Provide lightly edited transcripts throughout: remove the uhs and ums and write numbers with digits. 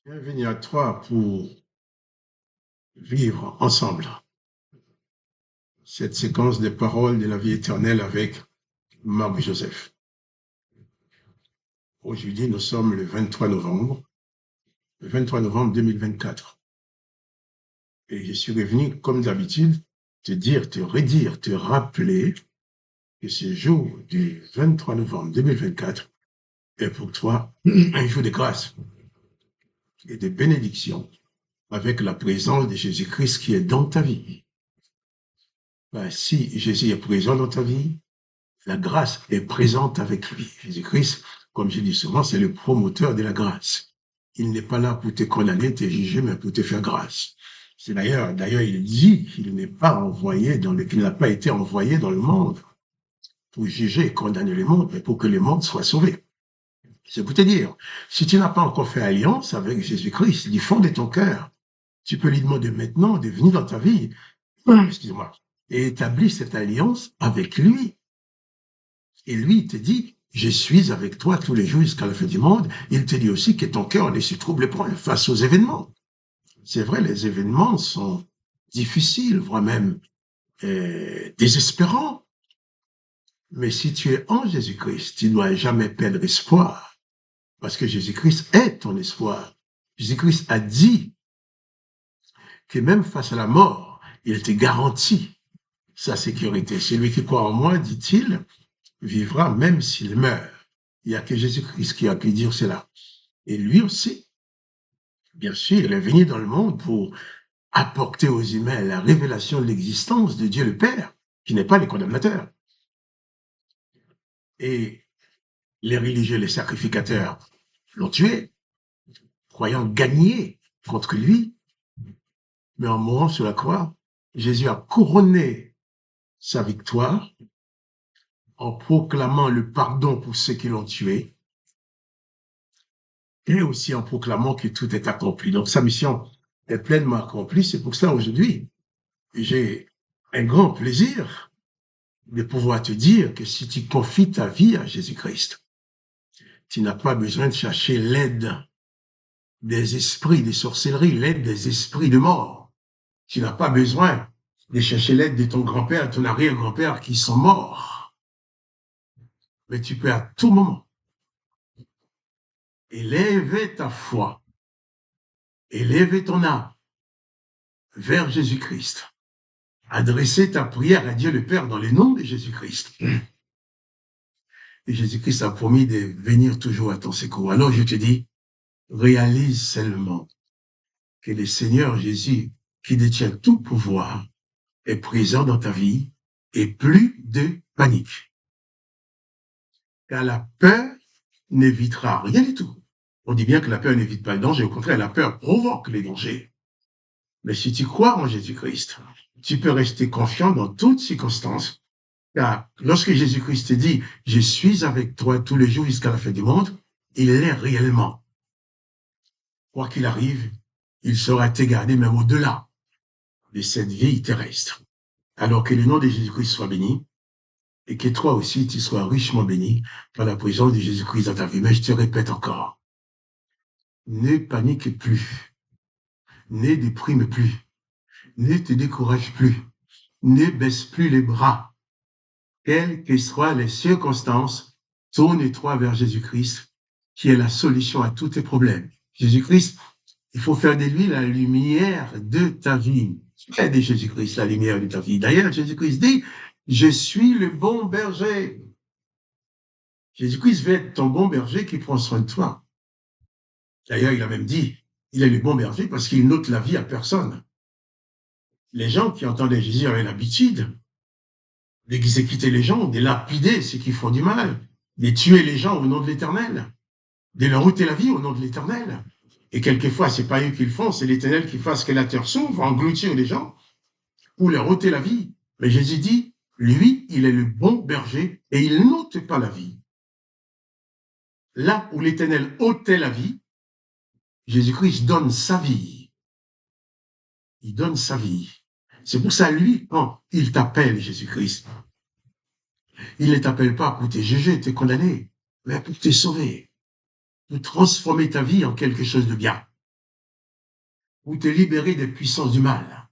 Bienvenue à toi pour vivre ensemble cette séquence des paroles de la vie éternelle avec Marc Joseph. Aujourd'hui, nous sommes le 23 novembre 2024. Et je suis revenu, comme d'habitude, te dire, te redire, te rappeler que ce jour du 23 novembre 2024 est pour toi un jour de grâce et de bénédiction avec la présence de Jésus-Christ qui est dans ta vie. Si Jésus est présent dans ta vie, la grâce est présente avec lui. Jésus-Christ, comme je dis souvent, c'est le promoteur de la grâce. Il n'est pas là pour te condamner, te juger, mais pour te faire grâce. C'est d'ailleurs, il dit qu'il n'est pas envoyé qu'il n'a pas été envoyé dans le monde pour juger et condamner le monde, mais pour que le monde soit sauvé. C'est pour te dire, si tu n'as pas encore fait alliance avec Jésus-Christ, du fond de ton cœur, tu peux lui demander maintenant de venir dans ta vie, excuse-moi, et établir cette alliance avec lui. Et lui, il te dit, je suis avec toi tous les jours jusqu'à la fin du monde. Il te dit aussi que ton cœur ne se trouble point face aux événements. C'est vrai, les événements sont difficiles, voire même désespérants. Mais si tu es en Jésus-Christ, tu ne dois jamais perdre espoir, parce que Jésus-Christ est ton espoir. Jésus-Christ a dit que même face à la mort, il te garantit sa sécurité. Celui qui croit en moi, dit-il, vivra même s'il meurt. Il n'y a que Jésus-Christ qui a pu dire cela. Et lui aussi, bien sûr, il est venu dans le monde pour apporter aux humains la révélation de l'existence de Dieu le Père, qui n'est pas le condamnateur. Et les religieux, les sacrificateurs l'ont tué, croyant gagner contre lui. Mais en mourant sur la croix, Jésus a couronné sa victoire en proclamant le pardon pour ceux qui l'ont tué et aussi en proclamant que tout est accompli. Donc sa mission est pleinement accomplie. C'est pour ça aujourd'hui, j'ai un grand plaisir de pouvoir te dire que si tu confies ta vie à Jésus-Christ, tu n'as pas besoin de chercher l'aide des esprits de sorcellerie, l'aide des esprits de mort. Tu n'as pas besoin de chercher l'aide de ton grand-père, ton arrière-grand-père qui sont morts. Mais tu peux à tout moment élever ta foi, élever ton âme vers Jésus-Christ, adresser ta prière à Dieu le Père dans le nom de Jésus-Christ. Et Jésus-Christ a promis de venir toujours à ton secours. Alors je te dis, réalise seulement que le Seigneur Jésus, qui détient tout pouvoir, est présent dans ta vie et plus de panique. Car la peur n'évitera rien du tout. On dit bien que la peur n'évite pas le danger. Au contraire, la peur provoque les dangers. Mais si tu crois en Jésus-Christ, tu peux rester confiant dans toutes circonstances. Car lorsque Jésus-Christ te dit « Je suis avec toi tous les jours jusqu'à la fin du monde », il l'est réellement. Quoi qu'il arrive, il sera te garder même au-delà de cette vie terrestre. Alors que le nom de Jésus-Christ soit béni et que toi aussi tu sois richement béni par la présence de Jésus-Christ dans ta vie. Mais je te répète encore, ne panique plus, ne déprime plus, ne te décourage plus, ne baisse plus les bras. Quelles que soient les circonstances, tourne-toi vers Jésus-Christ, qui est la solution à tous tes problèmes. Jésus-Christ, il faut faire de lui la lumière de ta vie. Fais de Jésus-Christ la lumière de ta vie. D'ailleurs, Jésus-Christ dit, je suis le bon berger. Jésus-Christ veut être ton bon berger qui prend soin de toi. D'ailleurs, il a même dit, il est le bon berger parce qu'il n'ôte la vie à personne. Les gens qui entendaient Jésus avaient l'habitude d'exécuter les gens, de lapider ceux qui font du mal, de tuer les gens au nom de l'Éternel, de leur ôter la vie au nom de l'Éternel. Et quelquefois, c'est pas eux qui le font, c'est l'Éternel qui fasse que la terre s'ouvre, engloutir les gens, ou leur ôter la vie. Mais Jésus dit, lui, il est le bon berger et il n'ôte pas la vie. Là où l'Éternel ôtait la vie, Jésus-Christ donne sa vie. Il donne sa vie. C'est pour ça, lui, quand il t'appelle, Jésus-Christ, il ne t'appelle pas pour te juger, te condamner, mais pour te sauver, pour transformer ta vie en quelque chose de bien. pour te libérer des puissances du mal,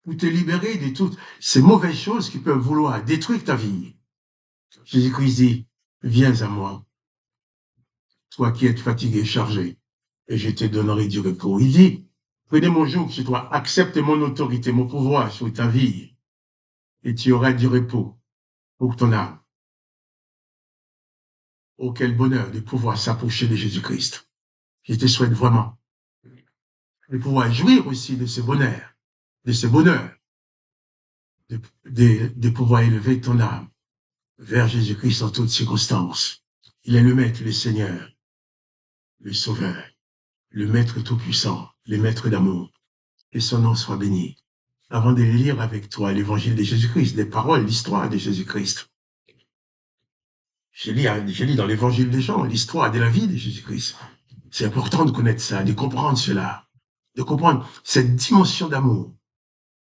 pour te libérer de toutes ces mauvaises choses qui peuvent vouloir détruire ta vie. Jésus-Christ dit, viens à moi, toi qui es fatigué et chargé, et je te donnerai du repos. Il dit, prenez mon joug sur toi, accepte mon autorité, mon pouvoir sur ta vie, et tu auras du repos pour ton âme. Oh, quel bonheur de pouvoir s'approcher de Jésus-Christ. Je te souhaite vraiment de pouvoir jouir aussi de ce bonheur, de pouvoir élever ton âme vers Jésus-Christ en toutes circonstances. Il est le Maître, le Seigneur, le Sauveur, le Maître tout-puissant, le Maître d'amour. Que son nom soit béni. Avant de lire avec toi l'évangile de Jésus-Christ, les paroles, l'histoire de Jésus-Christ, je lis dans l'évangile de Jean l'histoire de la vie de Jésus-Christ. C'est important de connaître ça, de comprendre cela, de comprendre cette dimension d'amour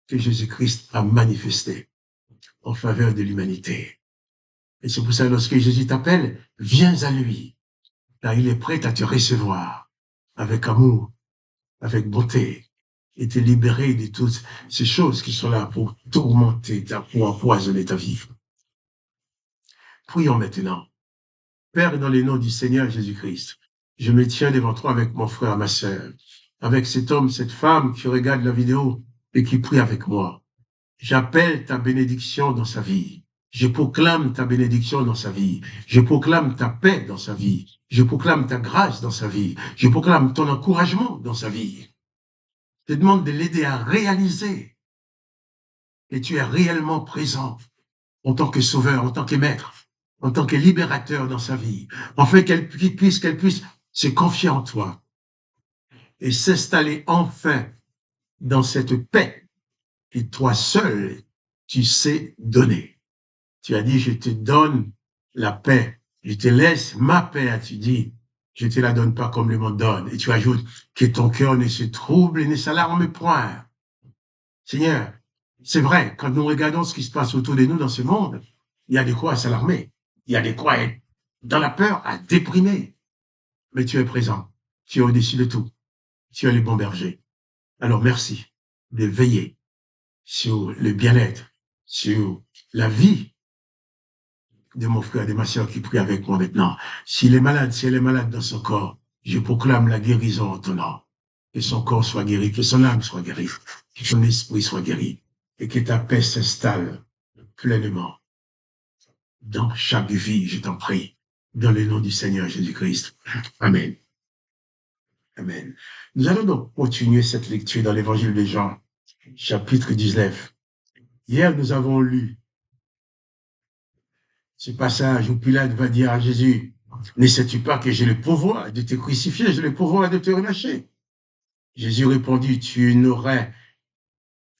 que Jésus-Christ a manifestée en faveur de l'humanité. Et c'est pour ça, lorsque Jésus t'appelle, viens à lui, car il est prêt à te recevoir avec amour, avec bonté, et te libérer de toutes ces choses qui sont là pour tourmenter, pour empoisonner ta vie. Prions maintenant. Père, dans le nom du Seigneur Jésus-Christ, je me tiens devant toi avec mon frère, ma sœur, avec cet homme, cette femme qui regarde la vidéo et qui prie avec moi. J'appelle ta bénédiction dans sa vie. Je proclame ta bénédiction dans sa vie. Je proclame ta paix dans sa vie. Je proclame ta grâce dans sa vie. Je proclame ton encouragement dans sa vie. Je te demande de l'aider à réaliser que tu es réellement présent en tant que sauveur, en tant que maître, en tant que libérateur dans sa vie, afin qu'elle puisse se confier en toi et s'installer enfin dans cette paix que toi seul, tu sais donner. Tu as dit, je te donne la paix, je te laisse ma paix, as-tu dit, je ne te la donne pas comme le monde donne. Et tu ajoutes que ton cœur ne se trouble et ne s'alarme point. Seigneur, c'est vrai, quand nous regardons ce qui se passe autour de nous dans ce monde, il y a de quoi s'alarmer, il y a de quoi être dans la peur, à déprimer. Mais tu es présent, tu es au-dessus de tout, tu es le bon berger. Alors merci de veiller sur le bien-être, sur la vie de mon frère, de ma soeur qui prie avec moi maintenant. S'il est malade, si elle est malade dans son corps, je proclame la guérison en ton nom. Que son corps soit guéri, que son âme soit guérie, que son esprit soit guéri, et que ta paix s'installe pleinement dans chaque vie, je t'en prie, dans le nom du Seigneur Jésus-Christ. Amen. Amen. Nous allons donc continuer cette lecture dans l'évangile de Jean, chapitre 19. Hier, nous avons lu ce passage où Pilate va dire à Jésus, ne sais-tu pas que j'ai le pouvoir de te crucifier, j'ai le pouvoir de te relâcher? Jésus répondit, tu n'aurais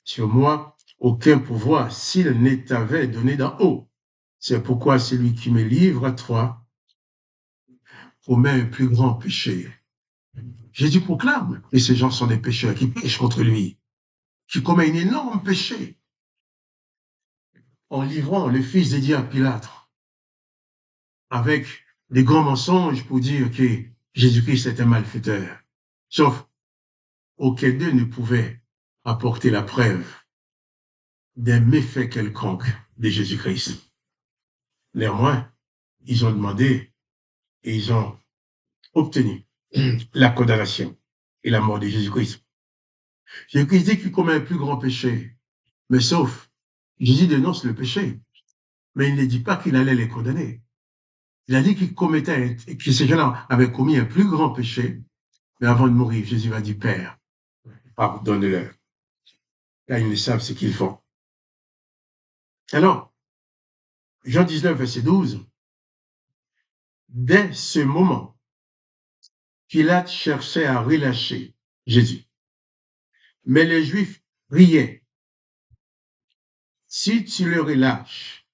sur moi aucun pouvoir s'il ne t'avait donné d'en haut. C'est pourquoi celui qui me livre à toi commet un plus grand péché. Jésus proclame que ces gens sont des pécheurs qui pêchent contre lui, qui commettent un énorme péché en livrant le fils de Dieu à Pilate avec des grands mensonges pour dire que Jésus-Christ est un malfaiteur. Sauf aucun d'eux ne pouvait apporter la preuve d'un méfait quelconque de Jésus-Christ. Néanmoins, ils ont demandé et ils ont obtenu la condamnation et la mort de Jésus-Christ. Jésus-Christ dit qu'il commet un plus grand péché, mais sauf, Jésus dénonce le péché, mais il ne dit pas qu'il allait les condamner. Il a dit qu'il commettait, que ces gens-là avaient commis un plus grand péché, mais avant de mourir, Jésus va dire, Père, pardonne-leur, car ils ne savent ce qu'ils font. Alors, Jean 19, verset 12, dès ce moment, Pilate cherchait à relâcher Jésus. Mais les Juifs riaient. Si tu le relâches,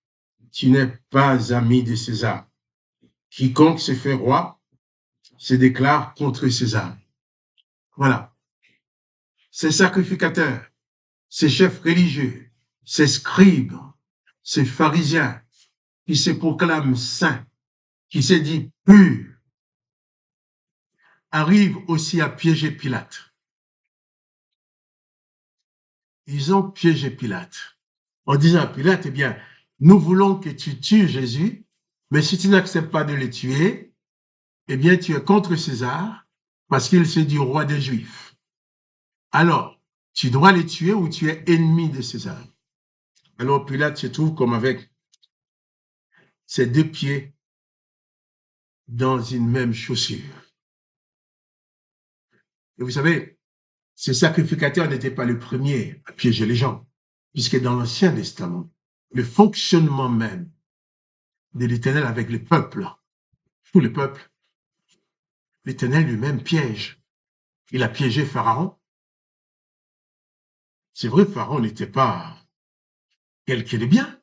tu n'es pas ami de César. Quiconque se fait roi se déclare contre César. Voilà. Ces sacrificateurs, ces chefs religieux, ces scribes, ces pharisiens qui se proclament saints, qui se disent purs, arrivent aussi à piéger Pilate. ils ont piégé Pilate en disant à Pilate, eh bien, nous voulons que tu tues Jésus, mais si tu n'acceptes pas de le tuer, eh bien, tu es contre César parce qu'il se dit roi des Juifs. Alors, tu dois les tuer ou tu es ennemi de César. Alors, Pilate se trouve comme avec ses deux pieds dans une même chaussure. Et vous savez, ces sacrificateurs n'étaient pas les premiers à piéger les gens, puisque dans l'Ancien Testament, le fonctionnement même de l'Éternel avec le peuple, tout le peuple, l'Éternel lui-même piège. Il a piégé Pharaon. C'est vrai, Pharaon n'était pas quelqu'un de bien,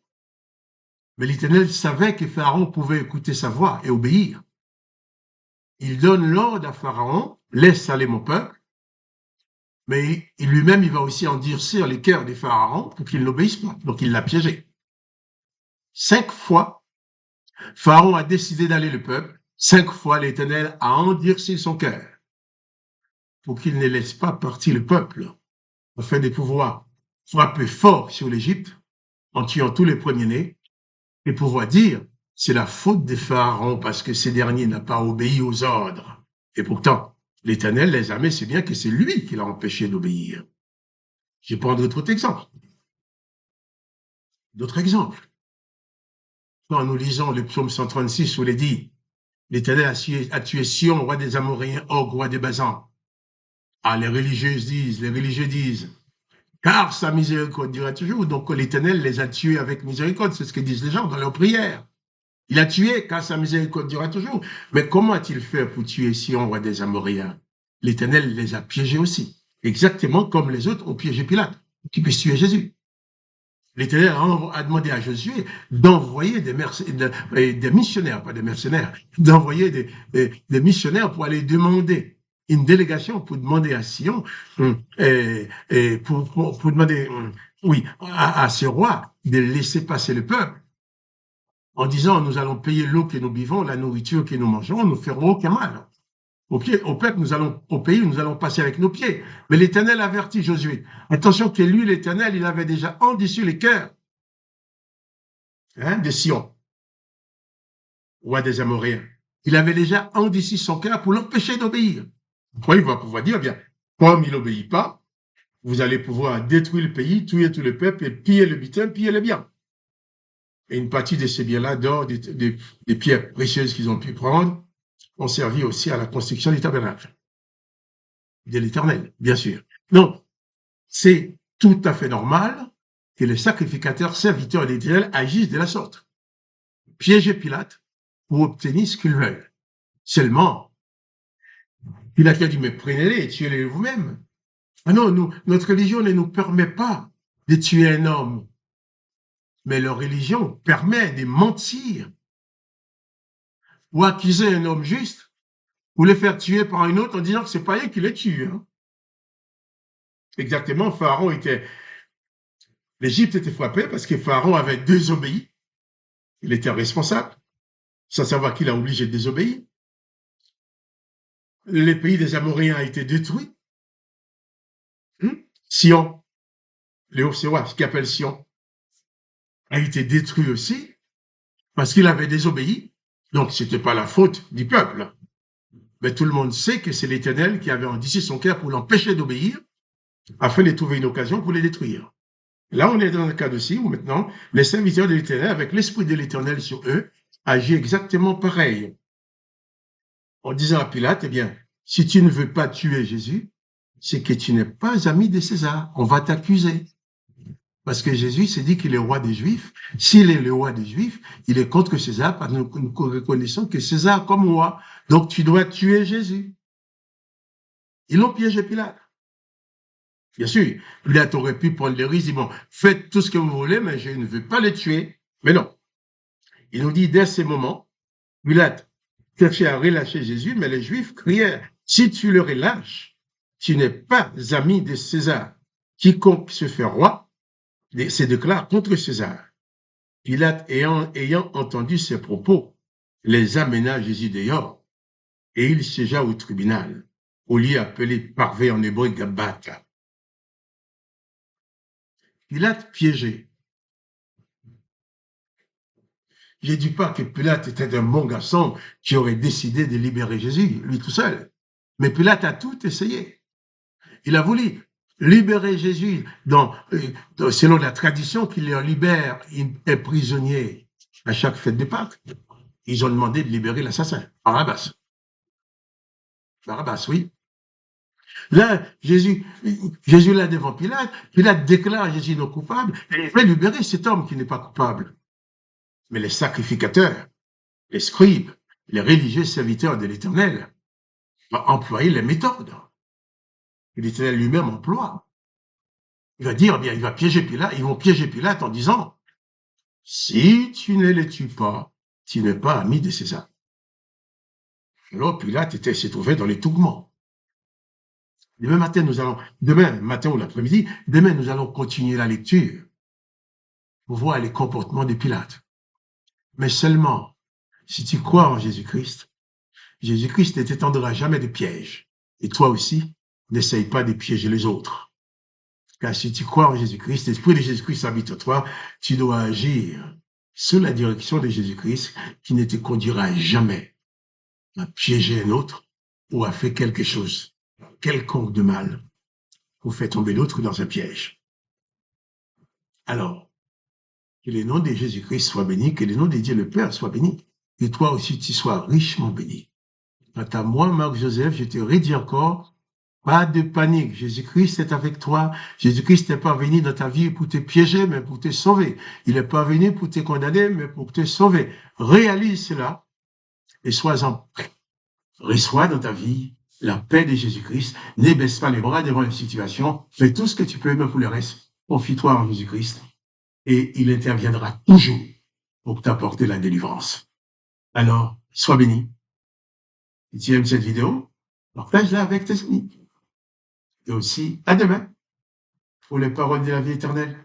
mais l'Éternel savait que Pharaon pouvait écouter sa voix et obéir. Il donne l'ordre à Pharaon, laisse aller mon peuple, mais lui-même, il va aussi endurcir les cœurs des pharaons pour qu'ils n'obéissent pas. Donc, il l'a piégé. 5 fois, Pharaon a décidé d'aller le peuple. 5 fois, l'Éternel a endurci son cœur pour qu'il ne laisse pas partir le peuple, afin de pouvoir frapper fort sur l'Égypte en tuant tous les premiers-nés et pouvoir dire c'est la faute des pharaons parce que ces derniers n'ont pas obéi aux ordres. Et pourtant, l'Éternel les a mis, c'est bien que c'est lui qui l'a empêché d'obéir. Je vais prendre d'autres exemples. D'autres exemples. Quand nous lisons le psaume 136 où il est dit l'Éternel a tué Sion, roi des Amoréens, Og, roi des Basans. Ah, les religieux disent, car sa miséricorde dura toujours. Donc l'Éternel les a tués avec miséricorde, c'est ce que disent les gens dans leurs prières. Il a tué car sa miséricorde dura toujours. Mais comment a-t-il fait pour tuer Sion, roi des Amoréens? L'Éternel les a piégés aussi, exactement comme les autres ont piégé Pilate, qui puisse tuer Jésus. L'Éternel a demandé à Josué d'envoyer des missionnaires, pas des mercenaires, d'envoyer des missionnaires pour aller demander une délégation pour demander à Sion, pour demander, oui, à ce roi de laisser passer le peuple en disant nous allons payer l'eau que nous buvons, la nourriture que nous mangeons, nous ferons aucun mal. Au peuple, au pays, nous allons passer avec nos pieds. Mais l'Éternel avertit Josué. Attention que lui, l'Éternel, il avait déjà endurci les cœurs de Sion, roi des Amoréens. Il avait déjà endurci son cœur pour l'empêcher d'obéir. Après, il va pouvoir dire, bien, comme il n'obéit pas, vous allez pouvoir détruire le pays, tuer tout le peuple et piller le butin, piller les biens. Et une partie de ces biens-là, d'or, des pierres précieuses qu'ils ont pu prendre, ont servi aussi à la construction du tabernacle de l'Éternel, bien sûr. Donc, c'est tout à fait normal que les sacrificateurs serviteurs de l'Éternel agissent de la sorte. Piéger Pilate pour obtenir ce qu'ils veulent. Seulement, Pilate a dit, mais prenez-les et tuez-les vous-même. Ah non, notre religion ne nous permet pas de tuer un homme. Mais leur religion permet de mentir ou accuser un homme juste ou le faire tuer par un autre en disant que c'est pas eux qui le tuent. Hein. Exactement, l'Égypte était frappée parce que Pharaon avait désobéi. Il était responsable, sans savoir qu'il a obligé de désobéir. Le pays des Amoréens a été détruit. Sion, le haut-roi, ce qu'il appelle Sion, a été détruit aussi parce qu'il avait désobéi. Donc, ce n'était pas la faute du peuple. Mais tout le monde sait que c'est l'Éternel qui avait endurci son cœur pour l'empêcher d'obéir afin de trouver une occasion pour les détruire. Là, on est dans le cas aussi où maintenant, les serviteurs de l'Éternel, avec l'esprit de l'Éternel sur eux, agissent exactement pareil. En disant à Pilate, eh bien, si tu ne veux pas tuer Jésus, c'est que tu n'es pas ami de César. On va t'accuser. Parce que Jésus s'est dit qu'il est roi des Juifs. S'il est le roi des Juifs, il est contre César parce que nous reconnaissons que César comme roi. Donc tu dois tuer Jésus. Ils l'ont piégé Pilate. Bien sûr, Pilate aurait pu prendre le risque, bon, faites tout ce que vous voulez, mais je ne veux pas les tuer. Mais non. Il nous dit, dès ces moments, Pilate cherchait à relâcher Jésus, mais les Juifs crièrent, si tu le relâches, tu n'es pas ami de César. Quiconque se fait roi se déclare contre César. Pilate, ayant entendu ces propos, les amena Jésus dehors, et il siégea au tribunal, au lieu appelé parvé en hébreu Gabbatha. Pilate piégé. Je ne dis pas que Pilate était un bon garçon qui aurait décidé de libérer Jésus, lui tout seul. Mais Pilate a tout essayé. Il a voulu libérer Jésus selon la tradition qu'il leur libère un prisonnier à chaque fête de Pâques. Ils ont demandé de libérer l'assassin, Barabbas. Barabbas, oui. Là, Jésus là devant Pilate, Pilate déclare Jésus non coupable, et il veut libérer cet homme qui n'est pas coupable. Mais les sacrificateurs, les scribes, les religieux serviteurs de l'Éternel vont employer les méthodes que l'Éternel lui-même emploie. Il va dire, bien, il va piéger Pilate, ils vont piéger Pilate en disant, si tu ne les tues pas, tu n'es pas ami de César. Alors Pilate s'est trouvé dans les tourments. Demain matin ou l'après-midi, demain nous allons continuer la lecture pour voir les comportements de Pilate. Mais seulement, si tu crois en Jésus-Christ, Jésus-Christ ne t'étendra jamais de pièges. Et toi aussi, n'essaye pas de piéger les autres. Car si tu crois en Jésus-Christ, l'Esprit de Jésus-Christ habite en toi, tu dois agir sous la direction de Jésus-Christ qui ne te conduira jamais à piéger un autre ou à faire quelque chose, quelconque de mal, pour faire tomber l'autre dans un piège. Alors, que le nom de Jésus-Christ soit béni, que le nom de Dieu le Père soit béni, et toi aussi tu sois richement béni. Quant à moi, Marc-Joseph, je te redis encore, pas de panique. Jésus-Christ est avec toi. Jésus-Christ n'est pas venu dans ta vie pour te piéger, mais pour te sauver. Il n'est pas venu pour te condamner, mais pour te sauver. Réalise cela et sois-en prêt. Reçois dans ta vie la paix de Jésus-Christ. Ne baisse pas les bras devant la situation. Fais tout ce que tu peux, même pour le reste. Confie-toi en Jésus-Christ et il interviendra toujours pour t'apporter la délivrance. Alors, sois béni. Si tu aimes cette vidéo, partage-la avec tes amis. Et aussi, à demain pour les paroles de la vie éternelle.